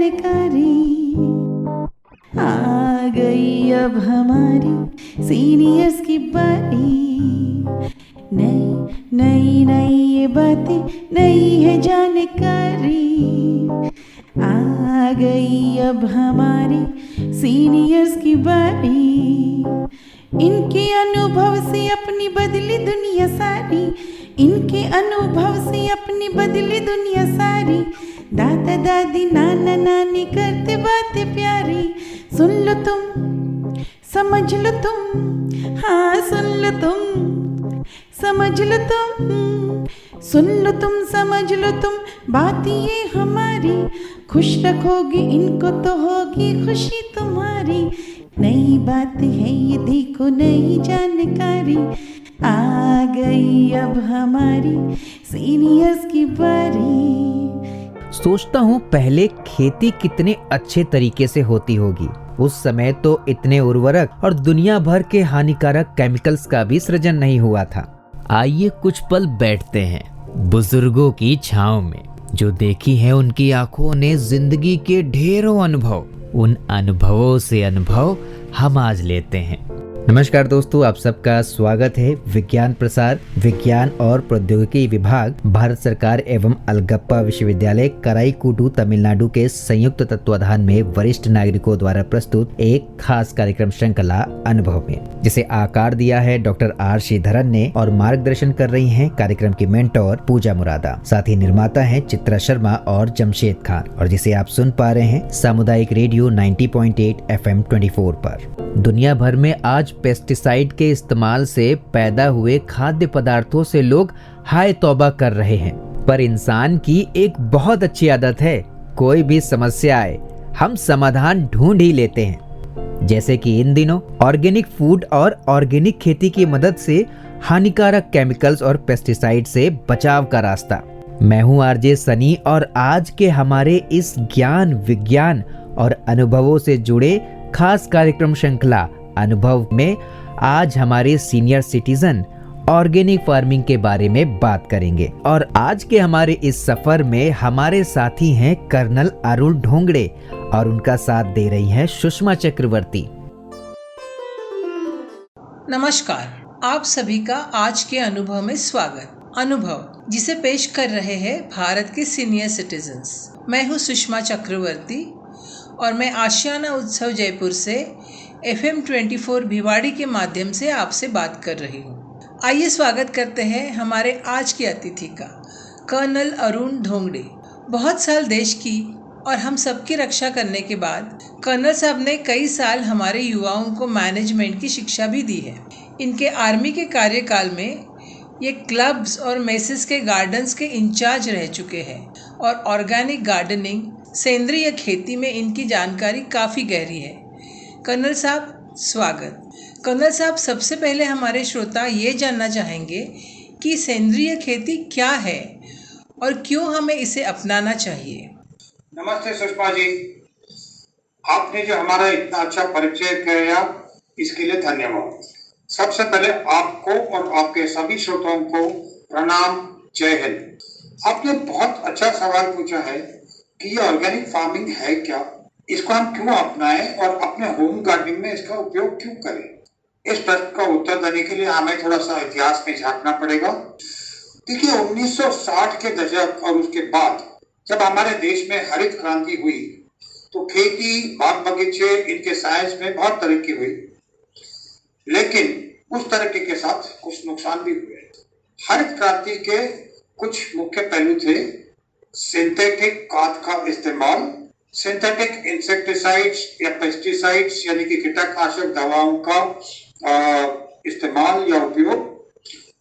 जानकारी। आ गई अब हमारी सीनियर्स की बारी। नई नई नई ये बातें, नई है जानकारी। आ गई अब हमारी सीनियर्स की बारी। इनके अनुभव से अपनी बदली दुनिया सारी। इनके अनुभव से अपनी बदली दुनिया सारी। दादा दादी नाना नानी करते बातें प्यारी। सुन लो तुम, समझ लो तुम, हाँ सुन लो तुम, समझ लो तुम, सुन लो तुम, समझ लो तुम, बात ये हमारी। खुश रखोगे इनको तो होगी खुशी तुम्हारी। नई बात है ये देखो, नई जानकारी। आ गई अब हमारी सीनियर्स की बारी। सोचता हूँ पहले खेती कितने अच्छे तरीके से होती होगी। उस समय तो इतने उर्वरक और दुनिया भर के हानिकारक केमिकल्स का भी सृजन नहीं हुआ था। आइए कुछ पल बैठते हैं बुजुर्गों की छांव में, जो देखी है उनकी आंखों ने जिंदगी के ढेरों अनुभव। उन अनुभवों से अनुभव हम आज लेते हैं। नमस्कार दोस्तों, आप सबका स्वागत है। विज्ञान प्रसार विज्ञान और प्रौद्योगिकी विभाग, भारत सरकार एवं अलगप्पा विश्वविद्यालय कराईकुडू तमिलनाडु के संयुक्त तत्वाधान में वरिष्ठ नागरिकों द्वारा प्रस्तुत एक खास कार्यक्रम श्रृंखला अनुभव में, जिसे आकार दिया है डॉक्टर आर श्रीधरन ने और मार्गदर्शन कर रही हैं कार्यक्रम की मेंटोर पूजा मुरादा। साथ ही निर्माता हैं चित्रा शर्मा और जमशेद खान, और जिसे आप सुन पा रहे हैं सामुदायिक रेडियो 90.8 FM 24 पर। दुनिया भर में आज पेस्टिसाइड के इस्तेमाल से पैदा हुए खाद्य पदार्थों से लोग हाय तौबा कर रहे हैं, पर इंसान की एक बहुत अच्छी आदत है, कोई भी समस्या आए हम समाधान ढूंढ ही लेते हैं। जैसे कि इन दिनों ऑर्गेनिक फूड और ऑर्गेनिक खेती की मदद से हानिकारक केमिकल्स और पेस्टिसाइड से बचाव का रास्ता। मैं हूं आरजे सनी, और आज के हमारे इस ज्ञान विज्ञान और अनुभवों से जुड़े खास कार्यक्रम श्रृंखला अनुभव में आज हमारे सीनियर सिटीजन ऑर्गेनिक फार्मिंग के बारे में बात करेंगे। और आज के हमारे इस सफर में हमारे साथी हैं कर्नल अरुण ढोंगड़े, और उनका साथ दे रही हैं सुषमा चक्रवर्ती। नमस्कार, आप सभी का आज के अनुभव में स्वागत। अनुभव जिसे पेश कर रहे हैं भारत के सीनियर सिटीजन्स। मैं हूँ सुषमा चक्रवर्ती और मैं आशियाना उत्सव जयपुर से FM 24 भिवाड़ी के माध्यम से आपसे बात कर रही हूँ। आइए स्वागत करते हैं हमारे आज के अतिथि का, कर्नल अरुण ढोंगड़े। बहुत साल देश की और हम सबकी रक्षा करने के बाद कर्नल साहब ने कई साल हमारे युवाओं को मैनेजमेंट की शिक्षा भी दी है। इनके आर्मी के कार्यकाल में ये क्लब्स और मेसेस के गार्डन्स के इंचार्ज रह चुके हैं, और ऑर्गेनिक गार्डनिंग, सेंद्रीय खेती में इनकी जानकारी काफ़ी गहरी है। कर्नल साहब स्वागत। कर्नल साहब, सबसे पहले हमारे श्रोता ये जानना चाहेंगे कि सेंद्रीय खेती क्या है और क्यों हमें इसे अपनाना चाहिए। नमस्ते सुषमा जी, आपने जो हमारा इतना अच्छा परिचय किया इसके लिए धन्यवाद। सबसे पहले आपको और आपके सभी श्रोताओं को प्रणाम, जय हिंद। आपने बहुत अच्छा सवाल पूछा है कि ये ऑर्गेनिक फार्मिंग है क्या, इसको हम क्यों अपनाएं और अपने होम गार्डनिंग में इसका उपयोग क्यों करें। इस प्रश्न का उत्तर देने के लिए हमें थोड़ा सा इतिहास में झांकना पड़ेगा। देखिए, 1960 के दशक और उसके बाद जब हमारे देश में हरित क्रांति हुई तो खेती, बाग बगीचे, इनके साइंस में बहुत तरक्की हुई, लेकिन उस तरक्की के साथ कुछ नुकसान भी हुए। हरित क्रांति के कुछ मुख्य पहलू थे: सिंथेटिक खाद का इस्तेमाल, सिंथेटिक इंसेक्टिसाइड्स या पेस्टिसाइड्स यानी कि कीटनाशक दवाओं का इस्तेमाल या उपयोग,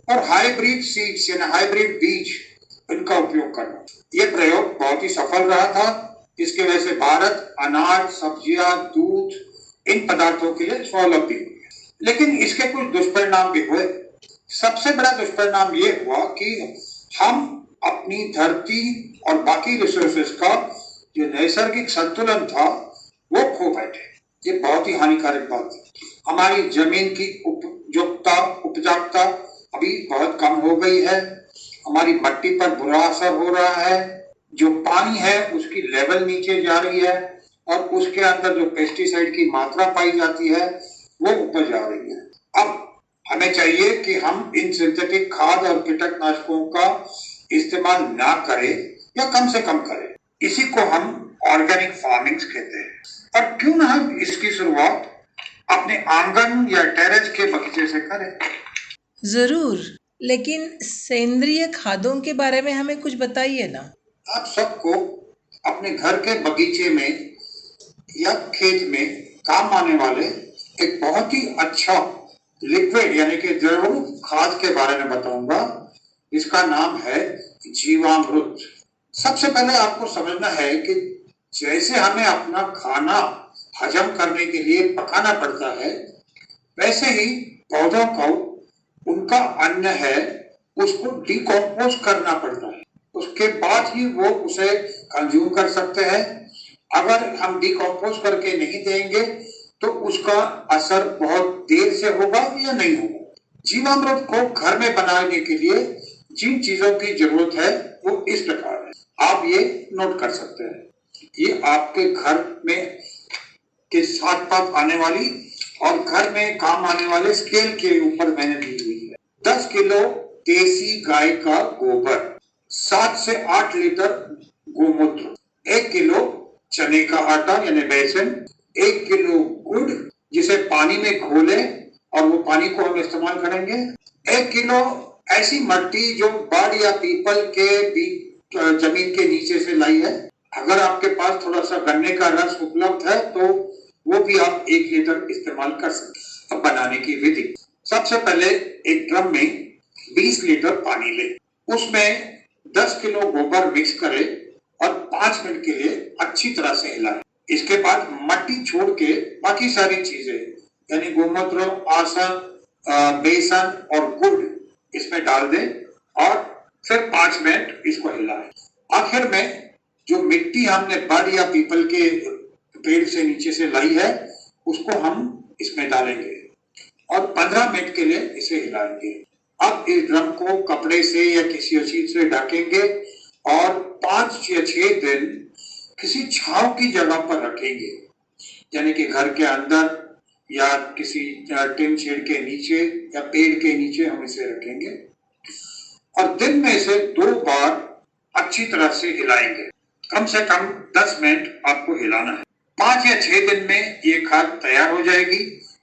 और हाइब्रिड सीड्स यानी हाइब्रिड बीज, इनका उपयोग करना। ये प्रयोग बहुत ही सफल रहा था, जिसकी वजह से भारत अनाज, सब्जियां, दूध, इन पदार्थों के लिए स्वावलंबी हुआ। लेकिन इसके कुछ दुष्परिणाम भी हुए। सबसे बड़ा दुष्परिणाम ये हुआ कि हम अपनी धरती और बाकी रिसोर्सेज का जो नैसर्गिक संतुलन था वो खो बैठे। ये बहुत ही हानिकारक बात है। हमारी जमीन की उपजाऊता अभी बहुत कम हो गई है। हमारी मिट्टी पर बुरा असर हो रहा है। जो पानी है उसकी लेवल नीचे जा रही है और उसके अंदर जो पेस्टिसाइड की मात्रा पाई जाती है वो ऊपर जा रही है। अब हमें चाहिए कि हम इन सिंथेटिक खाद और कीटनाशकों का इस्तेमाल ना करें या कम से कम करें। इसी को हम ऑर्गेनिक फार्मिंग कहते हैं। और क्यों ना हम इसकी शुरुआत अपने आंगन या टेरेस के बगीचे से करें। जरूर, लेकिन सेंद्रिय खादों के बारे में हमें कुछ बताइए ना। आप सबको अपने घर के बगीचे में या खेत में काम आने वाले एक बहुत ही अच्छा लिक्विड यानी कि द्रव खाद के बारे में बताऊंगा। इसका नाम है जीवामृत। सबसे पहले आपको समझना है कि जैसे हमें अपना खाना हजम करने के लिए पकाना पड़ता है, वैसे ही पौधों को उनका अन्न है उसको डिकम्पोज करना पड़ता है। उसके बाद ही वो उसे कंज्यूम कर सकते हैं। अगर हम डिकम्पोज करके नहीं देंगे तो उसका असर बहुत देर से होगा या नहीं होगा। जीवामृत को घर में बनाने के लिए जिन चीजों की जरूरत है वो इस प्रकार है, आप ये नोट कर सकते हैं। ये आपके घर में के साथ साथ आने वाली और घर में काम आने वाले स्केल के ऊपर मैंने दी हुई है। 10 किलो देसी गाय का गोबर, 7 से 8 लीटर गोमूत्र, 1 किलो चने का आटा यानी बेसन, 1 किलो गुड़ जिसे पानी में घोले और वो पानी को हम इस्तेमाल करेंगे, 1 किलो ऐसी मट्टी जो बाड़ या पीपल के बीच जमीन के नीचे से लाई है। अगर आपके पास थोड़ा सा गन्ने का रस उपलब्ध है तो वो भी आप 1 लीटर इस्तेमाल कर सकते हैं। अब बनाने की विधि, सबसे पहले एक ड्रम में 20 लीटर पानी लें, उसमें 10 किलो गोबर मिक्स करें और 5 मिनट के लिए अच्छी तरह से हिलाएं। इसके बाद मट्टी छोड़ के बाकी सारी चीजें यानी गोमूत्र, आसन, बेसन और गुड़ इसमें डाल दें और फिर 5 मिनट इसको हिलाएं। आखिर में जो मिट्टी हमने बड़ या पीपल के पेड़ से नीचे से लाई है उसको हम इसमें डालेंगे और 15 मिनट के लिए इसे हिलाएंगे। अब इस ड्रम को कपड़े से या किसी चीज से ढकेंगे और 5 या 6 दिन किसी छांव की जगह पर रखेंगे, यानी कि घर के अंदर या किसी टिन शेड के नीचे या पेड़ के नीचे हम इसे रखेंगे और दिन में इसे 2 बार अच्छी तरह से हिलाएंगे। कम से कम 10 मिनट आपको हिलाना है। 5 या 6 दिन में ये खाद तैयार हो जाएगी।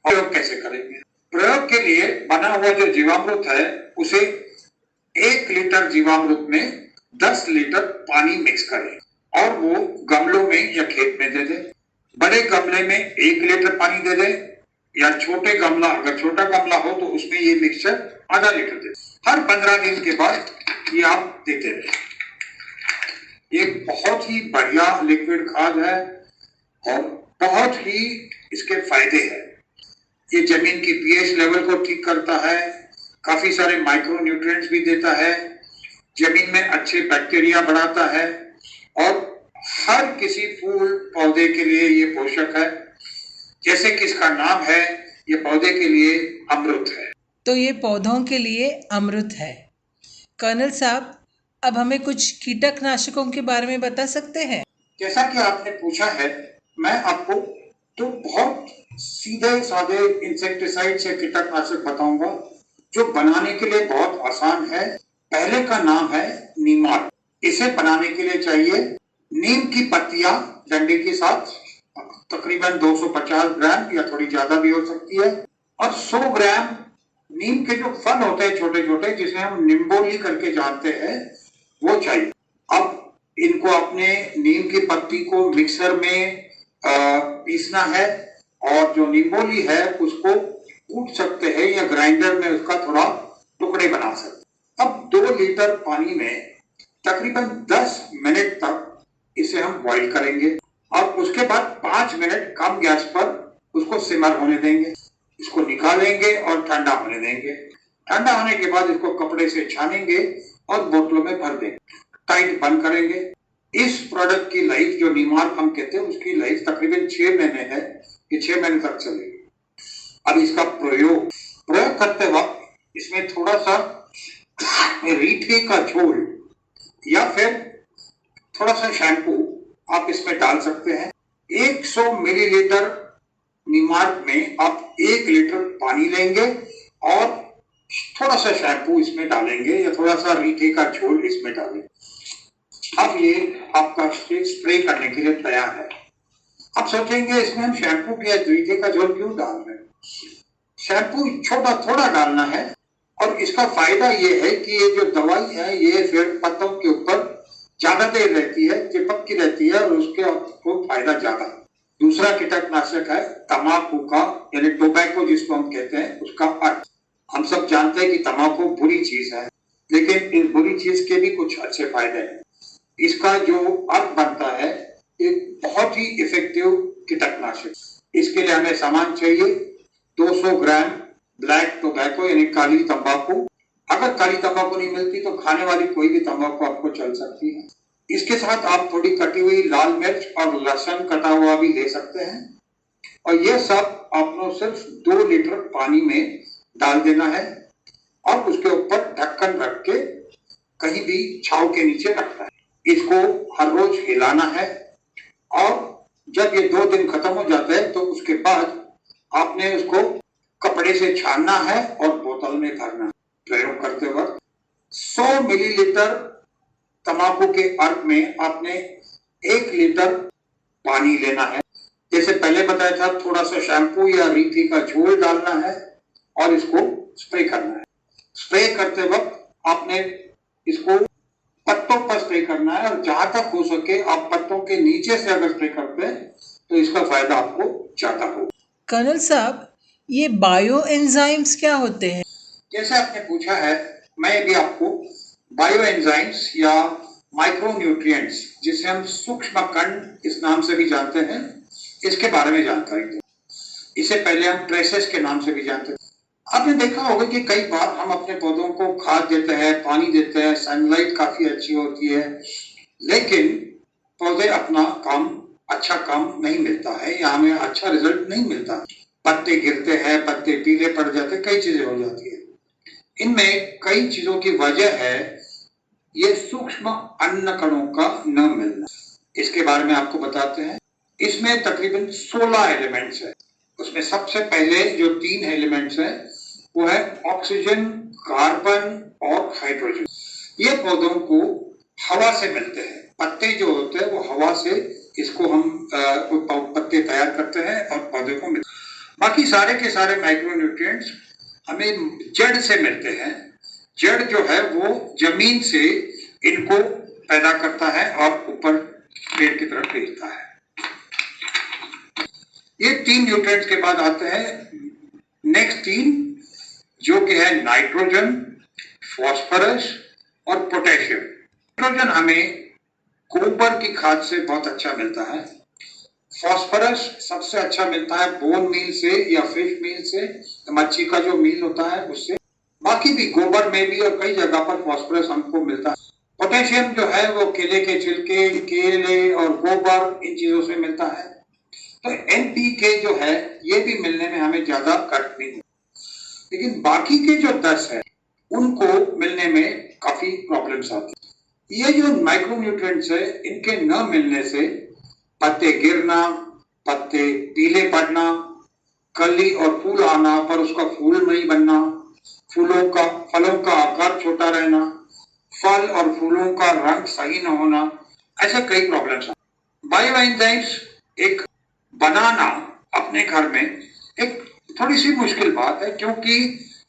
प्रयोग कैसे करेंगे? प्रयोग के लिए बना हुआ जो जीवामृत है उसे 1 लीटर जीवामृत में 10 लीटर पानी मिक्स करें और वो गमलों में या खेत में दे दें। बड़े गमले में 1 लीटर पानी दे दें या छोटे गमला, अगर छोटा गमला हो तो उसमें ये मिक्सचर आधा लीटर दे। हर 15 दिन के बाद ये आप देते रहे। ये बहुत ही बढ़िया लिक्विड खाद है और बहुत ही इसके फायदे हैं। ये जमीन की पीएच लेवल को ठीक करता है, काफी सारे माइक्रो न्यूट्रिएंट्स भी देता है, जमीन में अच्छे बैक्टीरिया बढ़ाता है और हर किसी फूल पौधे के लिए ये पोषक है। जैसे कि इसका नाम है, ये पौधे के लिए अमृत है। तो ये पौधों के लिए अमृत है। कर्नल साहब, अब हमें कुछ कीटनाशकों के बारे में बता सकते हैं? जैसा कि आपने पूछा है, मैं आपको तो बहुत सीधे साधे इंसेक्टिसाइड से कीटनाशक बताऊंगा जो बनाने के लिए बहुत आसान है। पहले का नाम है नीमार। इसे बनाने के लिए चाहिए नीम की पत्तियां डंडे के साथ, तकरीबन 250 ग्राम या थोड़ी ज्यादा भी हो सकती है, और 100 ग्राम नीम के जो फल होते हैं छोटे छोटे, जिसे हम निम्बोली करके जानते हैं, वो चाहिए। अब इनको अपने नीम की पत्ती को मिक्सर में पीसना है और जो निम्बोली है उसको कूट सकते हैं या ग्राइंडर में उसका थोड़ा टुकड़े बना सकते हैं। अब 2 लीटर पानी में तकरीबन 10 मिनट तक इसे हम बॉईल करेंगे और उसके बाद 5 मिनट कम गैस पर उसको सिमर होने देंगे। इसको निकालेंगे और ठंडा होने देंगे। ठंडा होने के बाद इसको कपड़े से छानेंगे और बोतलों में भर देंगे, टाइट बंद करेंगे। इस प्रोडक्ट की लाइफ, जो नीमार हम कहते हैं, उसकी लाइफ तकरीबन 6 महीने है। ये 6 महीने तक चलेगी। अब इसका प्रयोग करते वक्त इसमें थोड़ा सा रीठे का झोल या फिर थोड़ा सा शैम्पू आप इसमें डाल सकते हैं। 100 मिलीलीटर निमार्क में आप 1 लीटर पानी लेंगे और थोड़ा सा शैम्पू इसमें डालेंगे या थोड़ा सा रीठे का झोल इसमें डालेंगे। अब ये आपका स्प्रे करने के लिए तैयार है। अब सोचेंगे इसमें हम शैम्पू या रीठे का झोल क्यों डाल रहे हैं? शैम्पू छोटा थोड़ा डालना है और इसका फायदा ये है कि ये जो दवाई है ये फिर पत्तों के ऊपर ज्यादा देर रहती है, चिपक रहती है और उसके आपको फायदा ज्यादा है। दूसरा कीटनाशक है तम्बाकू का, यानी टोबैको जिसको हम कहते हैं, उसका अर्क। हम सब जानते हैं कि तम्बाकू बुरी चीज है, लेकिन इस बुरी चीज के भी कुछ अच्छे फायदे हैं। इसका जो अर्क बनता है एक बहुत ही इफेक्टिव कीटनाशक। इसके लिए हमें सामान चाहिए 200 ग्राम ब्लैक टोबैको यानी काली तंबाकू। अगर काली तंबाकू नहीं मिलती तो खाने वाली कोई भी तंबाकू आपको चल सकती है। इसके साथ आप थोड़ी कटी हुई लाल मिर्च और लहसुन कटा हुआ भी ले सकते हैं और यह सब आपको सिर्फ 2 लीटर पानी में डाल देना है और उसके ऊपर ढक्कन रख के कहीं भी छांव के नीचे रखना है। इसको हर रोज हिलाना है और जब ये 2 दिन खत्म हो जाते हैं तो उसके बाद आपने उसको कपड़े से छानना है और बोतल में भरना है। प्रयोग करते वक्त 100 मिलीलीटर तंबाकू के अर्क में आपने 1 लीटर पानी लेना है। जैसे पहले बताया था, थोड़ा सा शैम्पू या रीठी का झोल डालना है और इसको स्प्रे करना है। स्प्रे करते वक्त आपने इसको पत्तों पर स्प्रे करना है और जहां तक हो सके आप पत्तों के नीचे से अगर स्प्रे करते हैं तो इसका फायदा आपको ज्यादा होगा। कर्नल साहब, ये बायो एंजाइम्स क्या होते हैं? जैसे आपने पूछा है, मैं भी आपको बायो एंजाइम्स या माइक्रो न्यूट्रिएंट्स, जिसे हम सूक्ष्म कण इस नाम से भी जानते हैं, इसके बारे में जानकारी दें। इसे पहले हम ट्रेसेस के नाम से भी जानते हैं। आपने देखा होगा कि कई बार हम अपने पौधों को खाद देते हैं, पानी देते हैं, सनलाइट काफी अच्छी होती है, लेकिन पौधे अपना अच्छा काम नहीं मिलता है या हमें अच्छा रिजल्ट नहीं मिलता। पत्ते गिरते हैं, पत्ते पीले पड़ जाते हैं, कई चीजें हो जाती है। इनमें कई चीजों की वजह है ये सूक्ष्म अन्न कणों का न मिलना। इसके बारे में आपको बताते हैं। इसमें तकरीबन 16 एलिमेंट्स है। उसमें सबसे पहले जो 3 एलिमेंट्स है वो है ऑक्सीजन, कार्बन और हाइड्रोजन। ये पौधों को हवा से मिलते हैं। पत्ते जो होते हैं वो हवा से इसको हम पत्ते तैयार करते हैं और पौधे को मिलते हैं। बाकी सारे के सारे माइक्रो न्यूट्रिएंट्स हमें जड़ से मिलते हैं। जड़ जो है वो जमीन से इनको पैदा करता है और ऊपर पेड़ की तरफ भेजता है। ये 3 न्यूट्रिएंट्स के बाद आते हैं नेक्स्ट 3, जो कि है नाइट्रोजन, फास्फोरस और पोटेशियम। नाइट्रोजन हमें गोबर की खाद से बहुत अच्छा मिलता है। फास्फोरस सबसे अच्छा मिलता है बोन मील से या फिश मील से, मच्छी का जो मील होता है उससे। बाकी भी गोबर में भी और कई जगह पर फास्फोरस हमको मिलता है। पोटेशियम जो है वो केले के छिलके, केले और गोबर, इन चीजों से मिलता है। तो NPK जो है ये भी मिलने में हमें ज्यादा कष्ट नहीं होता, लेकिन बाकी के जो 10 है उनको मिलने में काफी प्रॉब्लम्स आती है। ये जो माइक्रो न्यूट्रिएंट्स है इनके न मिलने से पत्ते गिरना, पत्ते पीले पड़ना, कली और फूल आना पर उसका फूल नहीं बनना, फलों का आकार छोटा रहना, फल और फूलों का रंग सही न होना, ऐसे कई प्रॉब्लम्स हैं। बायो एंजाइम्स एक बनाना अपने घर में एक थोड़ी सी मुश्किल बात है, क्योंकि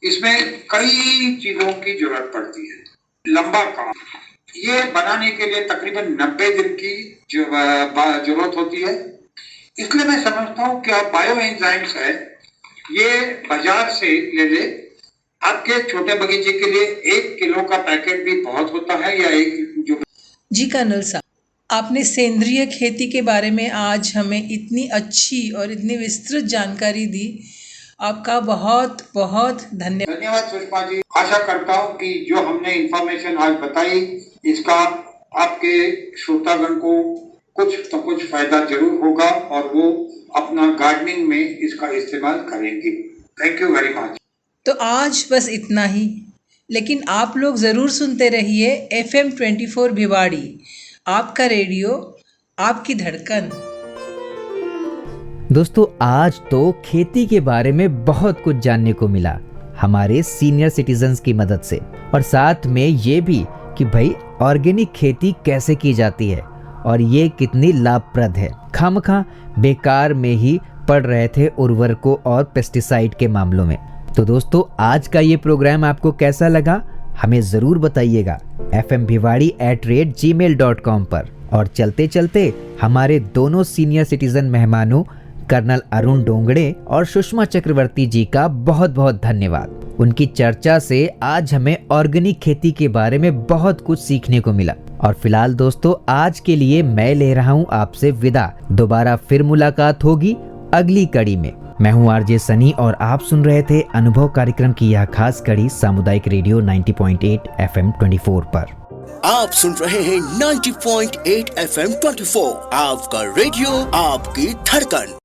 इसमें कई चीजों की जरूरत पड़ती है। लंबा काम, ये बनाने के लिए तकरीबन 90 दिन की जरूरत होती है। इसलिए मैं समझता हूँ कि आप बायो एंजाइम्स है ये बाजार से ले ले। आपके छोटे बगीचे के लिए 1 किलो का पैकेट भी बहुत होता है, या एक जो। जी कर्नल साहब, आपने सेंद्रिय खेती के बारे में आज हमें इतनी अच्छी और इतनी विस्तृत जानकारी दी। आपका बहुत बहुत धन्यवाद सुषमा जी। आशा करता हूँ कि जो हमने इंफॉर्मेशन आज बताई इसका आपके श्रोतागण को कुछ तो कुछ फायदा जरूर होगा और वो अपना गार्डनिंग में इसका इस्तेमाल करेंगे। Thank you very much. तो आज बस इतना ही, लेकिन आप लोग ज़रूर सुनते रहिए FM 24 भिवाड़ी। आपका रेडियो, आपकी धड़कन। दोस्तों, आज तो खेती के बारे में बहुत कुछ जानने को मिला हमारे सीनियर सिटीजन्स की मदद से, और साथ में ये भी कि भाई ऑर्गेनिक खेती कैसे की जाती है और ये कितनी लाभप्रद है। खामखा बेकार में ही पड़ रहे थे उर्वरकों और पेस्टिसाइड के मामलों में। तो दोस्तों, आज का ये प्रोग्राम आपको कैसा लगा हमें ज़रूर बताइएगा fmbhiwadi@gmail.com पर। और चलते चलते हमारे दोनों सीनियर सिटीजन मेहमानों कर्नल अरुण डोंगड़े और सुषमा चक्रवर्ती जी का बहुत बहुत धन्यवाद। उनकी चर्चा से आज हमें ऑर्गेनिक खेती के बारे में बहुत कुछ सीखने को मिला। और फिलहाल दोस्तों, आज के लिए मैं ले रहा हूँ आपसे विदा। दोबारा फिर मुलाकात होगी अगली कड़ी में। मैं हूँ आरजे सनी और आप सुन रहे थे अनुभव कार्यक्रम की यह खास कड़ी सामुदायिक रेडियो 90.8 FM 24 पर। आप सुन रहे हैं 90.8 FM 24, आपका रेडियो, आपकी धड़कन।